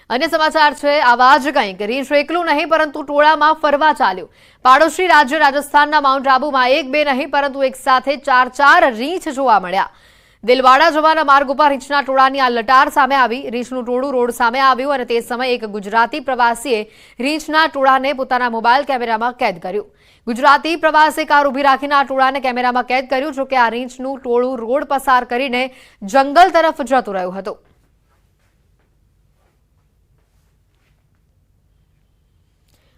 अन्य समाचार छे आवा ज कंईक રીંછ એકલું નહીં પરંતુ ટોળામાં ફરવા ચાલ્યું। પાડોશી રાજ્ય રાજસ્થાનના માઉન્ટ આબુમાં એક બે નહીં પરંતુ એક સાથે ચાર રીંછ જોવા મળ્યા। દિલવાડા જવાના માર્ગ ઉપર રીંછના ટોળાની આ લટાર સામે આવી। રીંછનું ટોળું રોડ સામે આવ્યું અને તે સમયે એક ગુજરાતી પ્રવાસીએ રીંછના ટોળાને પોતાના મોબાઈલ કેમેરામાં કેદ કર્યું। ગુજરાતી પ્રવાસે કાર ઊભી રાખીને આ ટોળાને કેમેરામાં કેદ કર્યું। જો કે આ રીંછનું ટોળું રોડ પસાર કરીને જંગલ તરફ જતું રહ્યું હતું।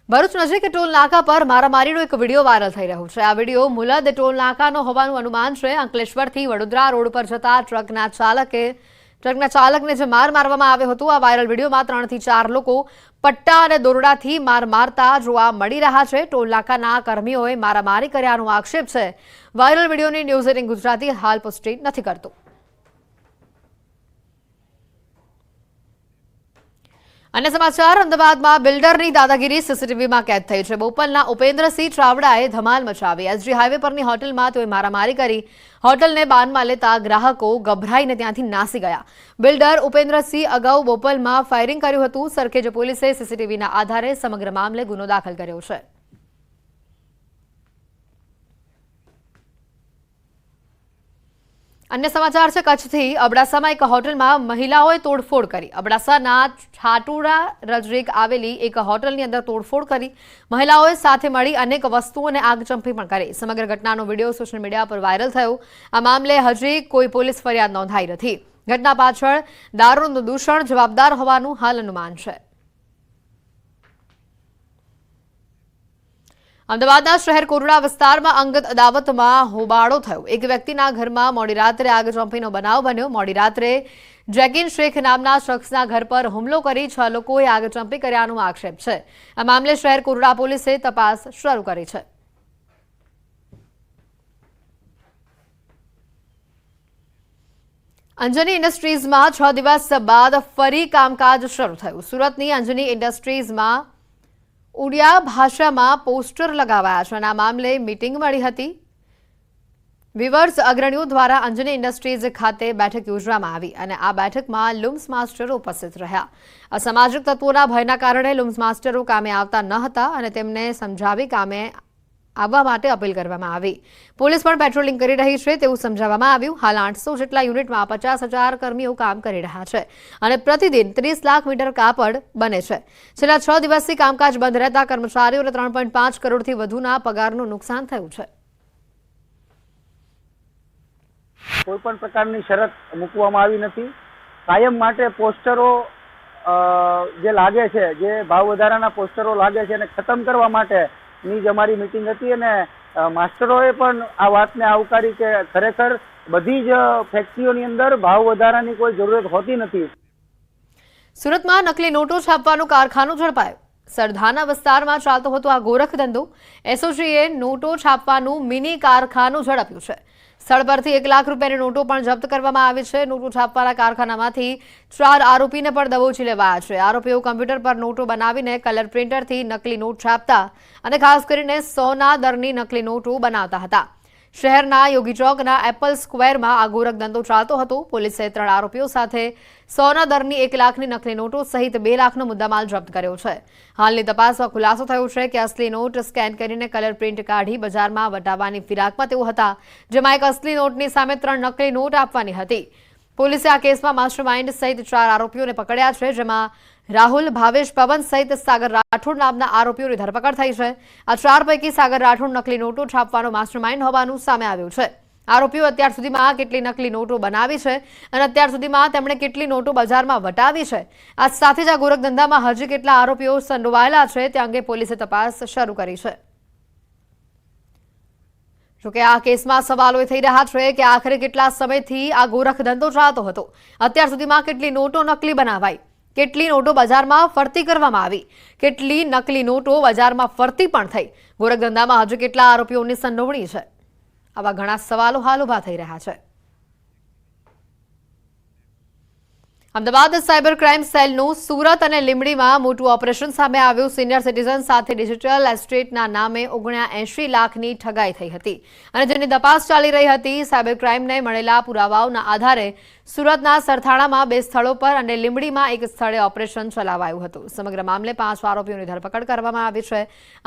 ભરૂચ નજીક ટોલ નાકા પર મારામારીનો એક વિડીયો વાયરલ થઈ રહ્યો છે। આ વિડીયો મુલદ ટોલ નાકાનો હોવાનું અનુમાન છે। અંકલેશ્વરથી વડોદરા રોડ પર જતા ટ્રકના ચાલકને જે માર મારવામાં આવ્યો હતો। આ વાયરલ વિડીયોમાં 3 થી 4 લોકો પટ્ટા અને દોરડાથી માર મારતા જોવા મળી રહ્યા છે। ટોલ નાકાના કર્મીઓએ મારામારી કર્યાનો આક્ષેપ છે। વાયરલ વિડીયોની ન્યૂઝ 18 ગુજરાતી હાલ પુષ્ટિ નથી કરતું। अन्य समाचार अमदावादમાં બિલ્ડરની દાદાગીરી સીસીટીવીમાં કેદ થઈ છે। બોપલના ઉપેન્દ્રસિંહ ચાવડાએ ધમાલ મચાવી। એસજી હાઈવે પરની હોટલમાં તેઓએ મારામારી કરી। હોટલને બાનમાં લેતા ગ્રાહકો ગભરાઈને ત્યાંથી નાસી ગયા। બિલ્ડર ઉપેન્દ્રસિંહ અગાઉ બોપલમાં ફાયરિંગ કર્યું હતું। સરખેજ પોલીસે સીસીટીવીના આધારે સમગ્ર મામલે ગુનો દાખલ કર્યો છે। अन्य समाचार છે કચ્છથી। અબડાસામાં એક હોટલમાં મહિલાઓએ તોડફોડ કરી। અબડાસાના છાટુડા નજીક આવેલી એક હોટલની અંદર તોડફોડ કરી। મહિલાઓએ સાથે મળી અનેક વસ્તુઓને આગચંપી પણ કરી। સમગ્ર ઘટનાનો વિડીયો સોશિયલ મીડિયા પર વાયરલ થયો। આ મામલે હજી કોઈ પોલીસ ફરિયાદ નોંધાઈ નથી। ઘટના પાછળ દારૂનું દૂષણ જવાબદાર હોવાનું હાલ અનુમાન છે। અમદાવાદના શહેર કોરડા વિસ્તારમાં અંગત અદાવતમાં હોબાળો થયો। એક વ્યક્તિના ઘરમાં મોડી રાત્રે આગચંપીનો બનાવ બન્યો। મોડી રાત્રે જેકિન શેખ નામના શખ્સના ઘર પર હુમલો કરી 6 લોકોએ આગચંપી કર્યાનો આક્ષેપ છે। આ મામલે શહેર કોરડા પોલીસે તપાસ શરૂ કરી છે। અંજની ઇન્ડસ્ટ્રીઝમાં 6 દિવસ બાદ ફરી કામકાજ શરૂ થયું। સુરતની અંજની ઇન્ડસ્ટ્રીઝમાં ઉડિયા ભાષામાં પોસ્ટર લગાવાયા છે અને આ મામલે મીટિંગ મળી હતી। વિવર્સ અગ્રણીઓ દ્વારા અંજની ઇન્ડસ્ટ્રીઝ ખાતે બેઠક યોજવામાં આવી અને આ બેઠકમાં લુમ્સ માસ્ટરો ઉપસ્થિત રહ્યા। અસામાજિક તત્વોના ભયના કારણે લુમ્સ માસ્ટરો કામે આવતા ન હતા અને તેમને સમજાવી કામે આવવા માટે અપીલ કરવામાં આવી। પોલીસ પણ પેટ્રોલિંગ કરી રહી છે તેવું સમજાવવામાં આવ્યું। હાલ 800 જેટલા યુનિટમાં 50,000 કર્મીઓ કામ કરી રહ્યા છે અને પ્રતિદિન 30 લાખ મીટર કાપડ બને છે। છેલ્લા 6 દિવસથી કામકાજ બંધ રહેતા કર્મચારીઓને 3.5 કરોડથી વધુના પગારનું નુકસાન થયું છે। કોઈ પણ પ્રકારની શરત મૂકવામાં આવી નથી। કાયમ માટે પોસ્ટરો જે લાગે છે, જે ભાવ વધારાના પોસ્ટરો લાગે છે એને ખતમ કરવા માટે ની જ અમારી મીટિંગ હતી અને માસ્ટરોએ પણ આ વાતને આવકારી કે ખરેખર બધી જ ફેક્ટરીઓની અંદર ભાવ વધારાની કોઈ જરૂરત હોતી નથી। સુરતમાં નકલી નોટો છાપવાનું કારખાનું ઝડપાયું। સરધાના વિસ્તારમાં ચાલતો હતો આ ગોરખ ધંધો। એસઓજીએ નોટો છાપવાનું મિની કારખાનું ઝડપ્યું છે। સ્થળ પરથી 1 લાખ રૂપિયાની નોટો પણ જપ્ત કરવામાં આવી છે। નોટો છાપવાના કારખાનામાંથી 4 આરોપીને પણ દબોચી લેવાયા છે। આરોપીઓ કમ્પ્યુટર પર નોટો બનાવીને કલર પ્રિન્ટરથી નકલી નોટ છાપતા અને ખાસ કરીને 100ના દરની નકલી નોટો બનાવતા હતા। શહેરના યોગી ચોકના એપલ સ્ક્વેરમાં આ ગોરખ ધંધો ચાલતો હતો। પોલીસે 3 આરોપીઓ સાથે 100ના દરની 1 લાખની નકલી નોટો સહિત 2 લાખનો મુદ્દામાલ જપ્ત કર્યો છે। હાલની તપાસમાં ખુલાસો થયો છે કે અસલી નોટ સ્કેન કરીને કલર પ્રિન્ટ કાઢી બજારમાં વટાવવાની ફિરાકમાં તેઓ હતા, જેમાં એક અસલી નોટની સામે 3 નકલી નોટ આપવાની હતી। પોલીસે આ કેસમાં માસ્ટરમાઇન્ડ સહિત 4 આરોપીઓને પકડ્યા છે, જેમાં રાહુલ, ભાવેશ, પવન સહિત સાગર રાઠોડ નામના આરોપીઓની ધરપકડ થઈ છે। આ 4 પૈકી સાગર રાઠોડ નકલી નોટો છાપવાનો માસ્ટરમાઇન્ડ હોવાનું સામે આવ્યું છે। આરોપીઓ અત્યાર સુધીમાં કેટલી નકલી નોટો બનાવી છે અને અત્યાર સુધીમાં તેમણે કેટલી નોટો બજારમાં વટાવી છે, આ સાથે જ આ ગોરખ ધંધામાં હજી કેટલા આરોપીઓ સંડોવાયેલા છે તે અંગે પોલીસે તપાસ શરૂ કરી છે। જોકે આ કેસમાં સવાલો થઈ રહ્યા છે કે આખરે કેટલા સમયથી આ ગોરખ ધંધો ચાલતો હતો। અત્યાર સુધીમાં કેટલી નોટો નકલી બનાવાઈ, કેટલી નોટો બજારમાં ફરતી કરવામાં આવી, કેટલી નકલી નોટો બજારમાં ફરતી પણ થઈ, ગોરખ ધંધામાં હજુ કેટલા આરોપીઓની સંડોવણી છે, આવા ઘણા સવાલો હાલ ઉભા થઈ રહ્યા છે। અમદાવાદ સાયબર ક્રાઇમ સેલનું સુરત અને લીંબડીમાં મોટું ઓપરેશન સામે આવ્યું। સિનિયર સિટીઝન સાથે ડિજિટલ એસ્ટેટના નામે 79 લાખની ઠગાઈ થઈ હતી અને જેની તપાસ ચાલી રહી હતી। સાયબર ક્રાઇમને મળેલા પુરાવાઓના આધારે સુરતના સરથાણામાં 2 સ્થળો પર અને લીંબડીમાં 1 સ્થળે ઓપરેશન ચલાવાયું હતું. સમગ્ર મામલે 5 આરોપીઓની ધરપકડ કરવામાં આવી છે.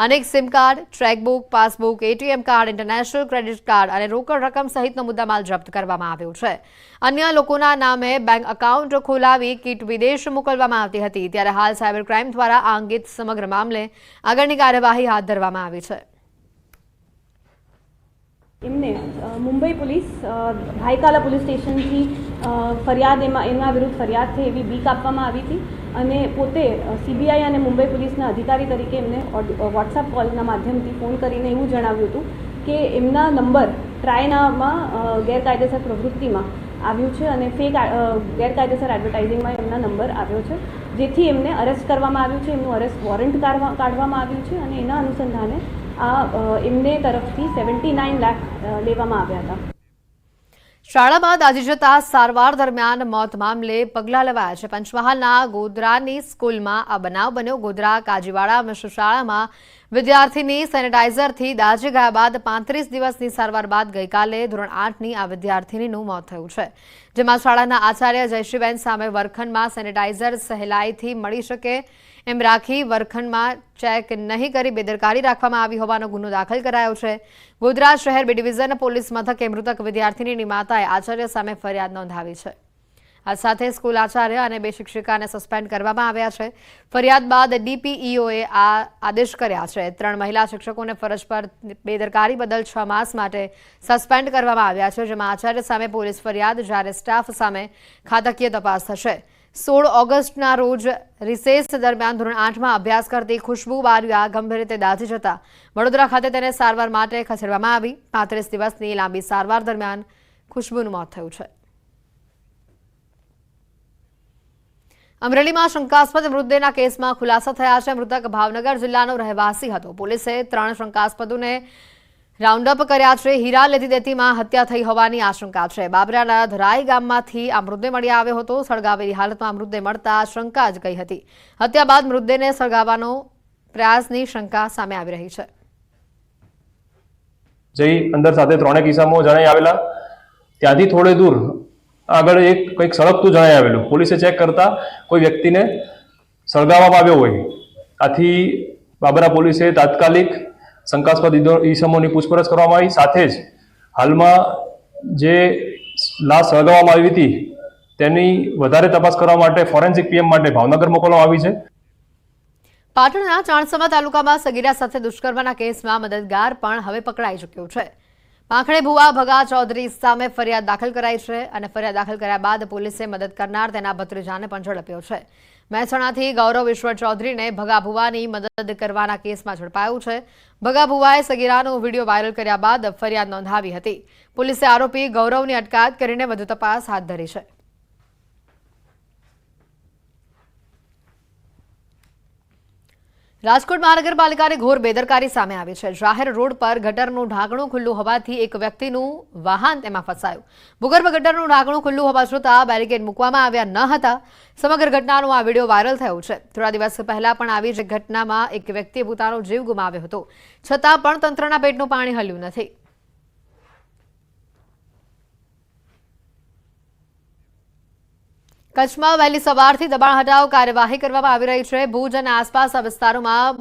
અનેક sim card, chequebook, passbook, ATM card, international credit card અને રોકડ રકમ સહિતનો મુદ્દામાલ જપ્ત કરવામાં આવ્યો છે. અન્ય લોકોના નામે બેંક એકાઉન્ટ ખોલાવી કીટ વિદેશ મોકલવામાં આવતી હતી. ત્યારે હાલ સાયબર ક્રાઇમ દ્વારા આ અંગે સમગ્ર મામલે આગળની કાર્યવાહી હાથ ધરવામાં આવી છે. એમને મુંબઈ પોલીસ ભાઈકાલા પોલીસ સ્ટેશનથી ફરિયાદ એમના વિરુદ્ધ ફરિયાદ થઈ એવી બીક આપવામાં આવી હતી અને પોતે સીબીઆઈ અને મુંબઈ પોલીસના અધિકારી તરીકે એમને વોટ્સએપ કોલના માધ્યમથી ફોન કરીને એવું જણાવ્યું હતું કે એમના નંબર ટ્રાયનામાં ગેરકાયદેસર પ્રવૃત્તિમાં આવ્યું છે અને ફેક ગેરકાયદેસર એડવર્ટાઇઝિંગમાં એમના નંબર આવ્યો છે, જેથી એમને અરેસ્ટ કરવામાં આવ્યું છે. એમનું અરેસ્ટ વોરંટ કાઢવામાં આવ્યું છે અને એના અનુસંધાને એમને તરફથી 79 લાખ લેવામાં આવ્યા હતા. શાળામાં દાઝી જતા સારવાર દરમિયાન મોત મામલે પગલાં લેવાયા છે. પંચમહાલના ગોધરાની સ્કૂલમાં આ બનાવ બન્યો. ગોધરા કાજીવાડા મિશ્ર શાળામાં વિદ્યાર્થીની સેનેટાઇઝરથી દાઝી ગયા બાદ 35 દિવસની સારવાર બાદ ગઈકાલે ધોરણ 8ની આ વિદ્યાર્થીનીનું મોત થયું છે. જેમાં શાળાના આચાર્ય જયશ્રીબેન સામે વર્ગખંડમાં સેનેટાઇઝર સહેલાઈથી મળી શકે એમ રાખી વર્ગખંડમાં ચેક નહીં કરી બેદરકારી રાખવામાં આવી હોવાનો ગુનો દાખલ કરાયો છે. ગોધરા શહેર બી ડિવિઝન પોલીસ મથકે મૃતક વિદ્યાર્થીનીની માતાએ આચાર્ય સામે ફરિયાદ નોંધાવી છે. આ સાથે સ્કૂલ આચાર્ય અને 2 શિક્ષિકાને સસ્પેન્ડ કરવામાં આવ્યા છે. ફરિયાદ બાદ ડીપીઈઓએ આ આદેશ કર્યા છે. 3 મહિલા શિક્ષકોને ફરજ પર બેદરકારી બદલ 6 માસ માટે સસ્પેન્ડ કરવામાં આવ્યા છે. જેમાં આચાર્ય સામે પોલીસ ફરિયાદ, જ્યારે સ્ટાફ સામે ખાતાકીય તપાસ થશે. 16 ઓગસ્ટના રોજ રિસેસ દરમિયાન ધોરણ 8માં અભ્યાસ કરતી ખુશ્બુ બારિયા ગંભીર રીતે દાઝી જતા વડોદરા ખાતે તેને સારવાર માટે ખસેડવામાં આવી. 35 દિવસની લાંબી સારવાર દરમિયાન ખુશ્બુનું મોત થયું છે. અમરેલીમાં શંકાસ્પદ મૃતદેહના કેસમાં ખુલાસા થયા છે. મૃતક ભાવનગર જિલ્લાનો રહેવાસી હતો. પોલીસે 3 શંકાસ્પદોને રાઉન્ડ અપ કર્યા છે. હીરા લેતી દેતીમાં હત્યા થઈ હોવાની આશંકા છે. બાબરાના ધરાઈ ગામમાંથી આ મૃતદેહ મળી આવ્યો હતો. સળગાવેલી હાલતમાં મૃતદેહ મળતા શંકા જ ગઈ હતી. હત્યા બાદ મૃતદેહને સળગાવવાનો પ્રયાસની શંકા સામે આવી રહી છે. જઈ અંદર સાથે 3 કિસ્સામાં જણાઈ આવેલા. ત્યાંથી થોડે દૂર આગળ કંઈક સળગતું જણાઈ આવેલું. પોલીસે ચેક કરતા કોઈ વ્યક્તિને સળગાવવામાં આવ્યો હોય. આથી બાબરા પોલીસે તાત્કાલિક શંકાસ્પદ ઈસમોની પૂછપરછ કરવામાં આવી. સાથે જ હાલમાં જે લાશ સળગાવવામાં આવી હતી તેની વધારે તપાસ કરવા માટે ફોરેન્સિક પીએમ માટે ભાવનગર મોકલવામાં આવી છે. પાટણના ચાણસમા તાલુકામાં સગીરા સાથે દુષ્કર્મના કેસમાં મદદગાર પણ હવે પકડાઈ ચૂક્યો છે. પાંખડે ભુવા ભગા ચૌધરી સામે ફરિયાદ દાખલ કરાઈ છે અને ફરિયાદ દાખલ કર્યા બાદ પોલીસે મદદ કરનાર તેના ભત્રીજાને પણ ઝડપ્યો છે. મહેસાણાથી ગૌરવ ઈશ્વર ચૌધરીને ભગા ભુવાની મદદ કરવાના કેસમાં ઝડપાયું છે. ભગા ભુવાએ સગીરાનો વિડીયો વાયરલ કર્યા બાદ ફરિયાદ નોંધાવી હતી. પોલીસે આરોપી ગૌરવની અટકાયત કરીને વધુ તપાસ હાથ ધરી છે. રાજકોટ મહાનગરપાલિકાની ઘોર બેદરકારી સામે આવી છે. જાહેર રોડ પર ગટરનું ઢાંકણું ખુલ્લું હોવાથી એક વ્યક્તિનું વાહન તેમાં ફસાયું. ભૂગર્ભ ગટરનું ઢાંકણું ખુલ્લું હોવા છતાં બેરિકેડ મૂકવામાં આવ્યા ન હતા. સમગ્ર ઘટનાનો આ વિડીયો વાયરલ થયો છે. થોડા દિવસ પહેલા પણ આવી જ ઘટનામાં એક વ્યક્તિએ પોતાનો જીવ ગુમાવ્યો હતો. છતાં પણ તંત્રના પેટનું પાણી હલ્યું નથી. કચ્છમાં વહેલી સવારથી દબાણ હટાવ કાર્યવાહી કરવામાં આવી રહી છે. ભુજ અને આસપાસના વિસ્તારોમાં